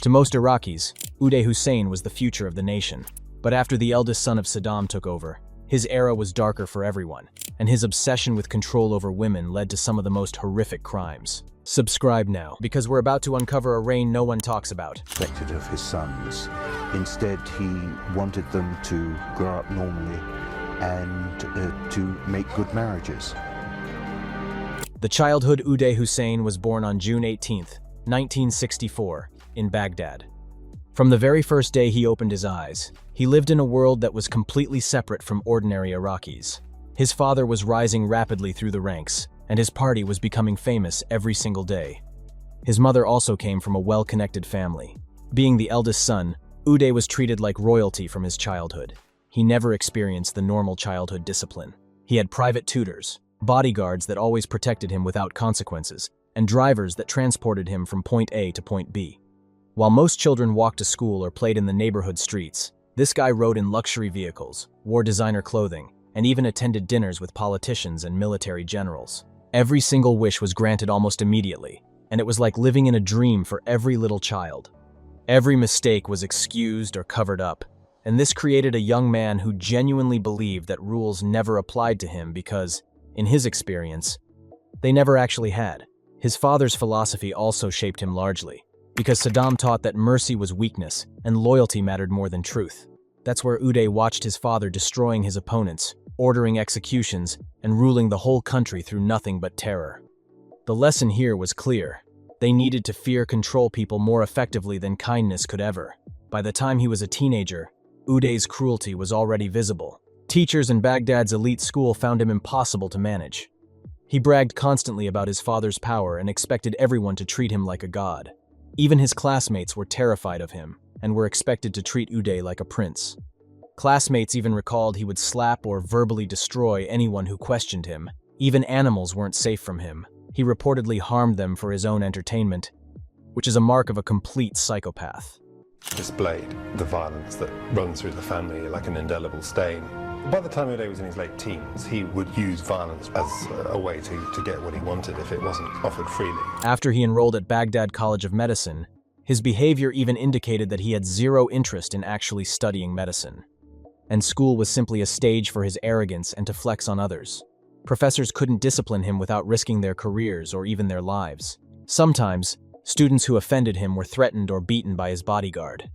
To most Iraqis, Uday Hussein was the future of the nation. But after the eldest son of Saddam took over, his era was darker for everyone, and his obsession with control over women led to some of the most horrific crimes. Subscribe now, because we're about to uncover a reign no one talks about. Expected of his sons. Instead, he wanted them to grow up normally and to make good marriages. The childhood Uday Hussein was born on June 18, 1964, in Baghdad. From the very first day he opened his eyes, he lived in a world that was completely separate from ordinary Iraqis. His father was rising rapidly through the ranks, and his party was becoming famous every single day. His mother also came from a well-connected family. Being the eldest son, Uday was treated like royalty from his childhood. He never experienced the normal childhood discipline. He had private tutors, bodyguards that always protected him without consequences, and drivers that transported him from point A to point B. While most children walked to school or played in the neighborhood streets, this guy rode in luxury vehicles, wore designer clothing, and even attended dinners with politicians and military generals. Every single wish was granted almost immediately, and it was like living in a dream for every little child. Every mistake was excused or covered up, and this created a young man who genuinely believed that rules never applied to him because, in his experience, they never actually had. His father's philosophy also shaped him largely, because Saddam taught that mercy was weakness and loyalty mattered more than truth. That's where Uday watched his father destroying his opponents, ordering executions, and ruling the whole country through nothing but terror. The lesson here was clear. They needed to control people more effectively than kindness could ever. By the time he was a teenager, Uday's cruelty was already visible. Teachers in Baghdad's elite school found him impossible to manage. He bragged constantly about his father's power and expected everyone to treat him like a god. Even his classmates were terrified of him and were expected to treat Uday like a prince. Classmates even recalled he would slap or verbally destroy anyone who questioned him. Even animals weren't safe from him. He reportedly harmed them for his own entertainment, which is a mark of a complete psychopath. Displayed the violence that runs through the family like an indelible stain. By the time Uday was in his late teens, he would use violence as a way to get what he wanted if it wasn't offered freely. After he enrolled at Baghdad College of Medicine, his behavior even indicated that he had zero interest in actually studying medicine. And school was simply a stage for his arrogance and to flex on others. Professors couldn't discipline him without risking their careers or even their lives. Sometimes, students who offended him were threatened or beaten by his bodyguard.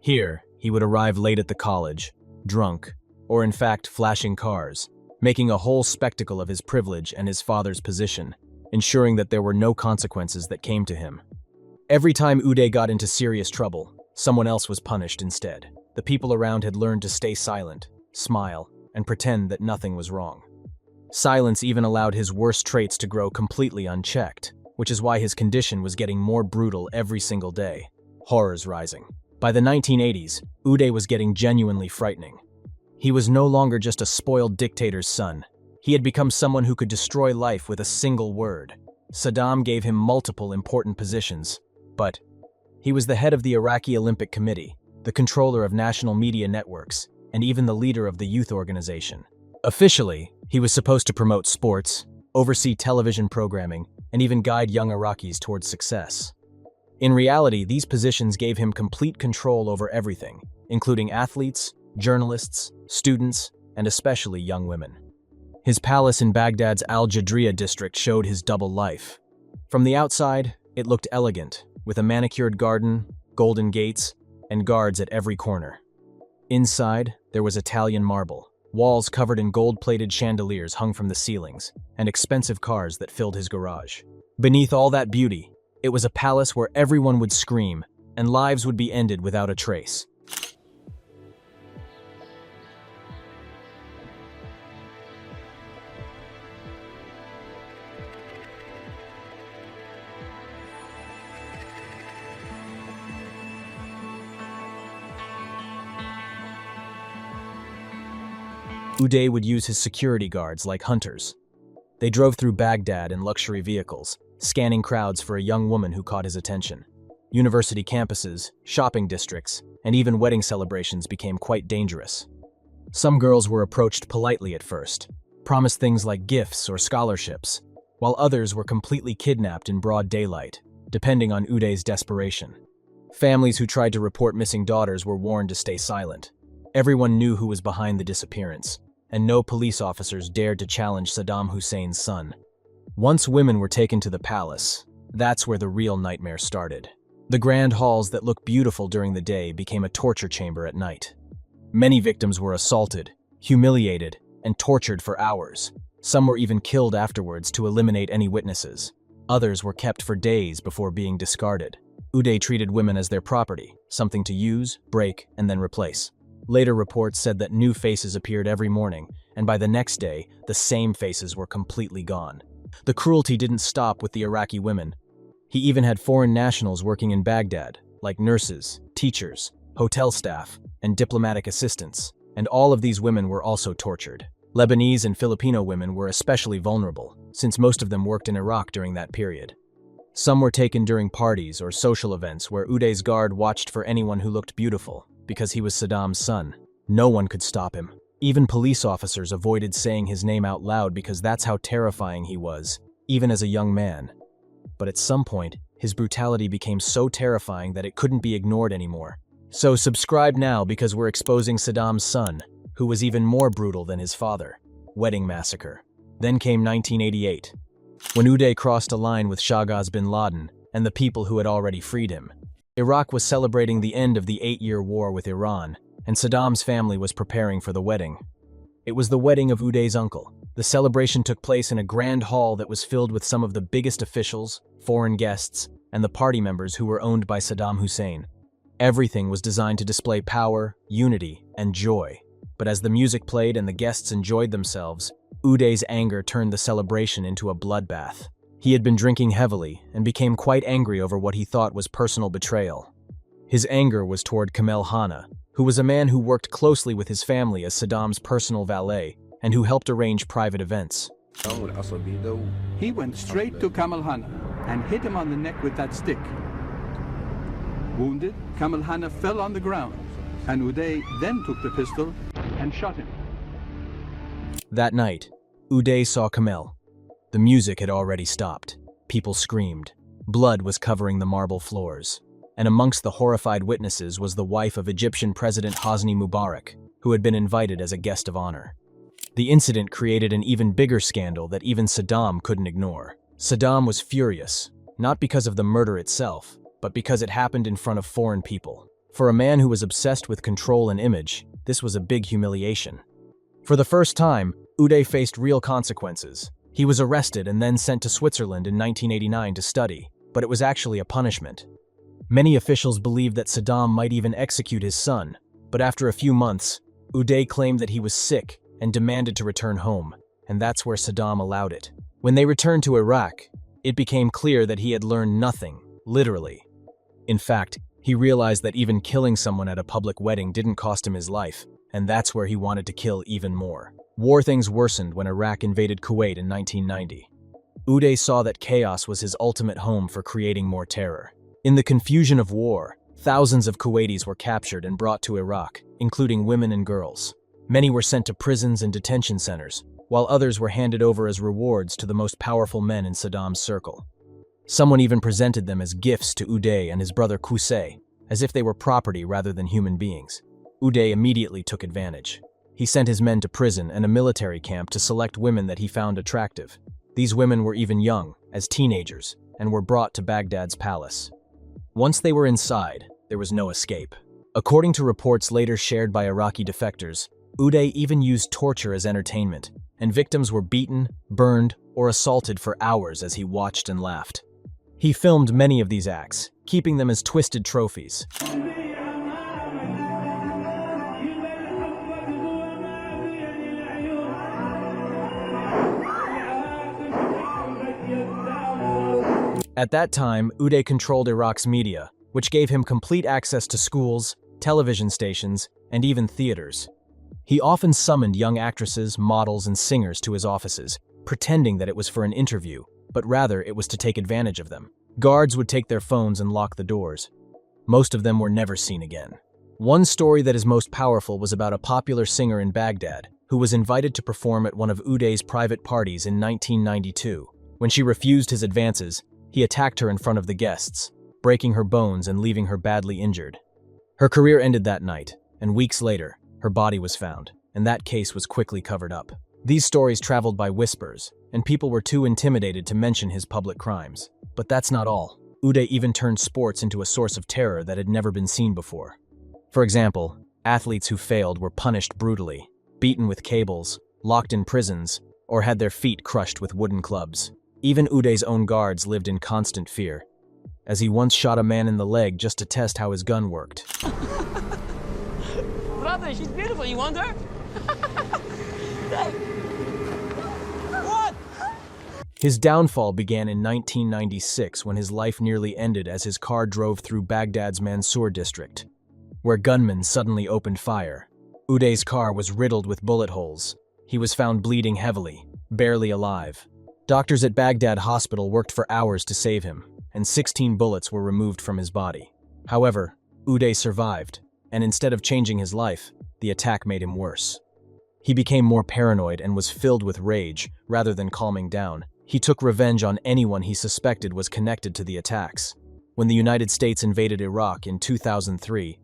Here, he would arrive late at the college, drunk, or in fact flashing cars, making a whole spectacle of his privilege and his father's position, ensuring that there were no consequences that came to him. Every time Uday got into serious trouble, someone else was punished instead. The people around had learned to stay silent, smile, and pretend that nothing was wrong. Silence even allowed his worst traits to grow completely unchecked, which is why his condition was getting more brutal every single day. Horrors rising. By the 1980s, Uday was getting genuinely frightening. He was no longer just a spoiled dictator's son. He had become someone who could destroy life with a single word. Saddam gave him multiple important positions, but he was the head of the Iraqi Olympic Committee, the controller of national media networks, and even the leader of the youth organization. Officially, he was supposed to promote sports, oversee television programming, and even guide young Iraqis towards success. In reality, these positions gave him complete control over everything, including athletes, journalists, students, and especially young women. His palace in Baghdad's Al-Jadriya district showed his double life. From the outside, it looked elegant, with a manicured garden, golden gates, and guards at every corner. Inside, there was Italian marble, walls covered in gold-plated chandeliers hung from the ceilings, and expensive cars that filled his garage. Beneath all that beauty, it was a palace where everyone would scream, and lives would be ended without a trace. Uday would use his security guards like hunters. They drove through Baghdad in luxury vehicles, scanning crowds for a young woman who caught his attention. University campuses, shopping districts, and even wedding celebrations became quite dangerous. Some girls were approached politely at first, promised things like gifts or scholarships, while others were completely kidnapped in broad daylight, depending on Uday's desperation. Families who tried to report missing daughters were warned to stay silent. Everyone knew who was behind the disappearance, and no police officers dared to challenge Saddam Hussein's son. Once women were taken to the palace, that's where the real nightmare started. The grand halls that look beautiful during the day became a torture chamber at night. Many victims were assaulted, humiliated, and tortured for hours. Some were even killed afterwards to eliminate any witnesses. Others were kept for days before being discarded. Uday treated women as their property, something to use, break, and then replace. Later reports said that new faces appeared every morning, and by the next day, the same faces were completely gone. The cruelty didn't stop with the Iraqi women. He even had foreign nationals working in Baghdad, like nurses, teachers, hotel staff, and diplomatic assistants, and all of these women were also tortured. Lebanese and Filipino women were especially vulnerable, since most of them worked in Iraq during that period. Some were taken during parties or social events where Uday's guard watched for anyone who looked beautiful, because he was Saddam's son. No one could stop him. Even police officers avoided saying his name out loud because that's how terrifying he was, even as a young man. But at some point, his brutality became so terrifying that it couldn't be ignored anymore. So subscribe now because we're exposing Saddam's son, who was even more brutal than his father. Wedding massacre. Then came 1988, when Uday crossed a line with Shahgaz bin Laden and the people who had already freed him. Iraq was celebrating the end of the 8-year war with Iran, and Saddam's family was preparing for the wedding. It was the wedding of Uday's uncle. The celebration took place in a grand hall that was filled with some of the biggest officials, foreign guests, and the party members who were owned by Saddam Hussein. Everything was designed to display power, unity, and joy. But as the music played and the guests enjoyed themselves, Uday's anger turned the celebration into a bloodbath. He had been drinking heavily and became quite angry over what he thought was personal betrayal. His anger was toward Kamel Hanna, who was a man who worked closely with his family as Saddam's personal valet and who helped arrange private events. He went straight to Kamel Hanna and hit him on the neck with that stick. Wounded, Kamel Hanna fell on the ground, and Uday then took the pistol and shot him. That night, Uday saw Kamel. The music had already stopped. People screamed. Blood was covering the marble floors. And amongst the horrified witnesses was the wife of Egyptian President Hosni Mubarak, who had been invited as a guest of honor. The incident created an even bigger scandal that even Saddam couldn't ignore. Saddam was furious, not because of the murder itself, but because it happened in front of foreign people. For a man who was obsessed with control and image, this was a big humiliation. For the first time, Uday faced real consequences. He was arrested and then sent to Switzerland in 1989 to study, but it was actually a punishment. Many officials believed that Saddam might even execute his son, but after a few months, Uday claimed that he was sick and demanded to return home, and that's where Saddam allowed it. When they returned to Iraq, it became clear that he had learned nothing, literally. In fact, he realized that even killing someone at a public wedding didn't cost him his life, and that's where he wanted to kill even more. War things worsened when Iraq invaded Kuwait in 1990. Uday saw that chaos was his ultimate home for creating more terror. In the confusion of war, thousands of Kuwaitis were captured and brought to Iraq, including women and girls. Many were sent to prisons and detention centers, while others were handed over as rewards to the most powerful men in Saddam's circle. Someone even presented them as gifts to Uday and his brother Qusay, as if they were property rather than human beings. Uday immediately took advantage. He sent his men to prison and a military camp to select women that he found attractive. These women were even young, as teenagers, and were brought to Baghdad's palace. Once they were inside, there was no escape. According to reports later shared by Iraqi defectors, Uday even used torture as entertainment, and victims were beaten, burned, or assaulted for hours as he watched and laughed. He filmed many of these acts, keeping them as twisted trophies. At that time, Uday controlled Iraq's media, which gave him complete access to schools, television stations, and even theaters. He often summoned young actresses, models, and singers to his offices, pretending that it was for an interview, but rather it was to take advantage of them. Guards would take their phones and lock the doors. Most of them were never seen again. One story that is most powerful was about a popular singer in Baghdad, who was invited to perform at one of Uday's private parties in 1992. When she refused his advances, he attacked her in front of the guests, breaking her bones and leaving her badly injured. Her career ended that night, and weeks later, her body was found, and that case was quickly covered up. These stories traveled by whispers, and people were too intimidated to mention his public crimes. But that's not all. Uday even turned sports into a source of terror that had never been seen before. For example, athletes who failed were punished brutally, beaten with cables, locked in prisons, or had their feet crushed with wooden clubs. Even Uday's own guards lived in constant fear, as he once shot a man in the leg just to test how his gun worked. Brother, she's beautiful. You want her? What? His downfall began in 1996 when his life nearly ended as his car drove through Baghdad's Mansour district, where gunmen suddenly opened fire. Uday's car was riddled with bullet holes. He was found bleeding heavily, barely alive. Doctors at Baghdad hospital worked for hours to save him, and 16 bullets were removed from his body. However, Uday survived, and instead of changing his life, the attack made him worse. He became more paranoid and was filled with rage, rather than calming down. He took revenge on anyone he suspected was connected to the attacks. When the United States invaded Iraq in 2003,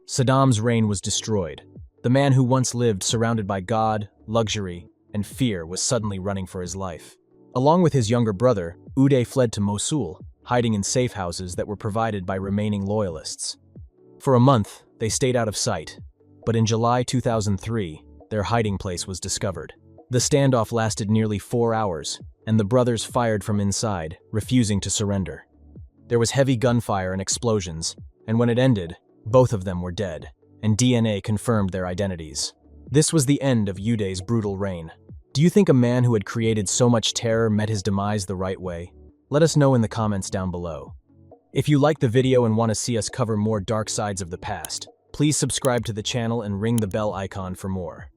Saddam's reign was destroyed. The man who once lived surrounded by God, luxury, and fear was suddenly running for his life. Along with his younger brother, Uday fled to Mosul, hiding in safe houses that were provided by remaining loyalists. For a month, they stayed out of sight, but in July 2003, their hiding place was discovered. The standoff lasted nearly 4 hours, and the brothers fired from inside, refusing to surrender. There was heavy gunfire and explosions, and when it ended, both of them were dead, and DNA confirmed their identities. This was the end of Uday's brutal reign. Do you think a man who had created so much terror met his demise the right way? Let us know in the comments down below. If you liked the video and want to see us cover more dark sides of the past, please subscribe to the channel and ring the bell icon for more.